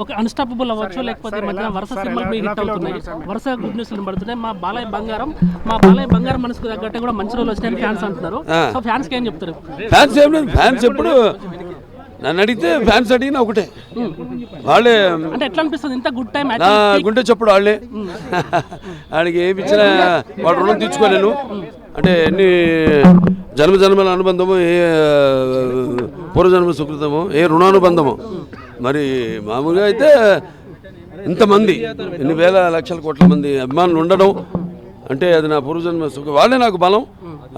ఒక అన్‌స్టాపబుల్ అవ్వచ్చు, లేకపోతే ఈ మధ్య వరుస సినిమాలు మీకు హిట్ అవుతున్నాయి. వరుస గుడ్ న్యూస్‌లు పడుతున్నాయి. మా బాలయ్య బంగారం మనసుకు తగ్గట్టే కూడా మంచి రోజులు వచ్చాయని ఫ్యాన్స్ అంటున్నారు. సో ఫ్యాన్స్‌కి ఏం చెప్తారు? ఫ్యాన్స్ ఏం లేదు, ఫ్యాన్స్ ఎప్పుడు నన్ను అడిగితే ఫ్యాన్స్ అడిగినా ఒకటే, వాళ్ళే. అంటే ఎట్లా అనిపిస్తుంది ఇంత గుడ్ టైం? నా గుండె చెప్పుడు వాళ్ళే. వాడికి ఏమి ఇచ్చినా వాడు రుణం తీర్చుకోలేను. అంటే ఎన్ని జన్మజన్మల అనుబంధము, ఏ పూర్వజన్మ సుకృతము, ఏ రుణానుబంధము. మరి మామూలుగా అయితే ఇంతమంది, ఎన్ని వేల లక్షల కోట్ల మంది అభిమానులు ఉండడం అంటే అది నా పూర్వజన్మ సుఖం. వాళ్ళే నాకు బలం.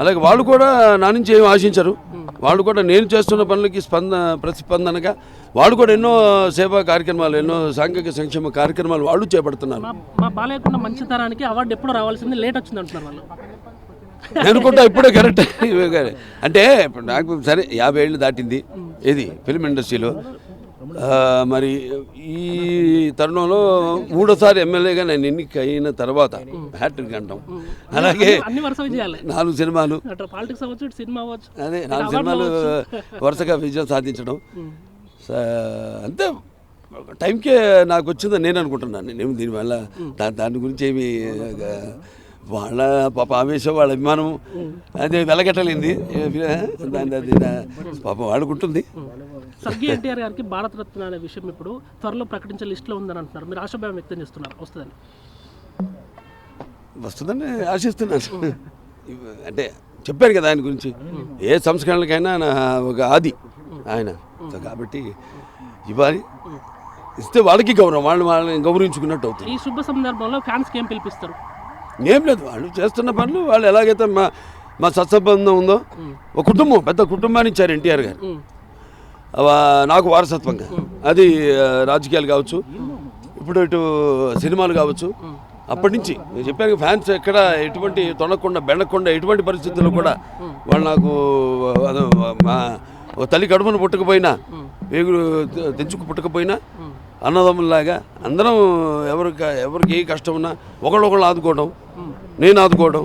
అలాగే వాళ్ళు కూడా నా నుంచి ఏమి ఆశించరు. వాళ్ళు కూడా నేను చేస్తున్న పనులకి ప్రతిస్పందనగా వాళ్ళు కూడా ఎన్నో సేవా కార్యక్రమాలు, ఎన్నో సాంఘిక సంక్షేమ కార్యక్రమాలు వాళ్ళు చేపడుతున్నారు. మా బాలయ్యకున్న మంచి తరానికి అవార్డు ఎప్పుడు రావాల్సింది, లేట్ వచ్చింది అంటున్నారు వాళ్ళు. అనుకుంటా ఇప్పుడే కరెక్ట్. అంటే ఇప్పుడు నాకు సరే 50 ఏళ్ళు దాటింది ఇది ఫిల్మ్ ఇండస్ట్రీలో. మరి ఈ తరుణంలో 3వ ఎమ్మెల్యేగా నేను ఎన్నిక అయిన తర్వాత హ్యాట్రిక్ అంటాం. అలాగే 4 సినిమాలు, అదే 4 సినిమాలు వరుసగా విజయం సాధించడం అంతే టైంకే నాకు వచ్చిందని నేను అనుకుంటున్నాను. నేనేమి దీనివల్ల దాని గురించి ఏమి వాళ్ళ పాప ఆవేశం, వాళ్ళ అభిమానం అదే వెలగట్టలేంది. దాని పాపం వాడుకుంటుంది. స్వర్గీయ ఎన్టీఆర్ గారికి భారతరత్న అనే విషయం ఇప్పుడు త్వరలో ప్రకటించే లిస్టులో ఉందని అంటున్నారు. మీరు ఆశాభావం వ్యక్తం చేస్తున్నారు, వస్తుందని ఆశిస్తున్నాను. అంటే చెప్పారు కదా ఆయన గురించి, ఏ సంస్కరణలకైనా ఒక ఆది ఆయన. కాబట్టి ఇవ్వాలి, ఇస్తే వాళ్ళకి గౌరవం, వాళ్ళని గౌరవించుకున్నట్టు అవుతుంది. ఈ శుభ సందర్భంలో ఫ్యాన్స్కి ఏం పిలిపిస్తారు? ఏం లేదు, వాళ్ళు చేస్తున్న పనులు వాళ్ళు ఎలాగైతే మా సత్సంబంధం ఉందో, ఒక కుటుంబం, పెద్ద కుటుంబాన్ని ఇచ్చారు ఎన్టీఆర్ గారు నాకు వారసత్వంగా. అది రాజకీయాలు కావచ్చు, ఇప్పుడు ఇటు సినిమాలు కావచ్చు. అప్పటి నుంచి నేను చెప్పాను, ఫ్యాన్స్ ఎక్కడ ఎటువంటి తొనకుండా బెండకుండా ఎటువంటి పరిస్థితుల్లో కూడా వాళ్ళు నాకు మా తల్లి కడుపును పుట్టకపోయినా, వేగులు తెంచుకు పుట్టకపోయినా అన్నదమ్ముల్లాగా అందరం ఎవరికి ఏ కష్టం ఉన్నా ఒకళ్ళొకళ్ళు ఆదుకోవడం, నేను ఆదుకోవడం,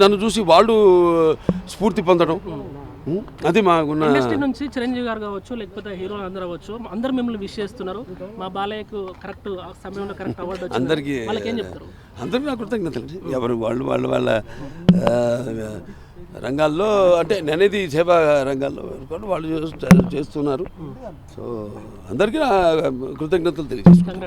నన్ను చూసి వాళ్ళు స్ఫూర్తి పొందడం, అది మాకున్న. ఇండస్ట్రీ నుంచి చిరంజీవి గారు కావచ్చు, లేకపోతే హీరోలు అందరూ అవ్వచ్చు, అందరూ మిమ్మల్ని విష్ చేస్తున్నారు. మా బాలయ్యకు కరెక్ట్ సమయంలో కరెక్ట్ అవార్డు వచ్చింది. అందరికీ నా కృతజ్ఞతలు. ఎవరు వాళ్ళ రంగాల్లో, అంటే నేనేది సేవా రంగాల్లో వాళ్ళు చేస్తున్నారు. సో అందరికీ నా కృతజ్ఞతలు తెలియజేస్తున్నాను.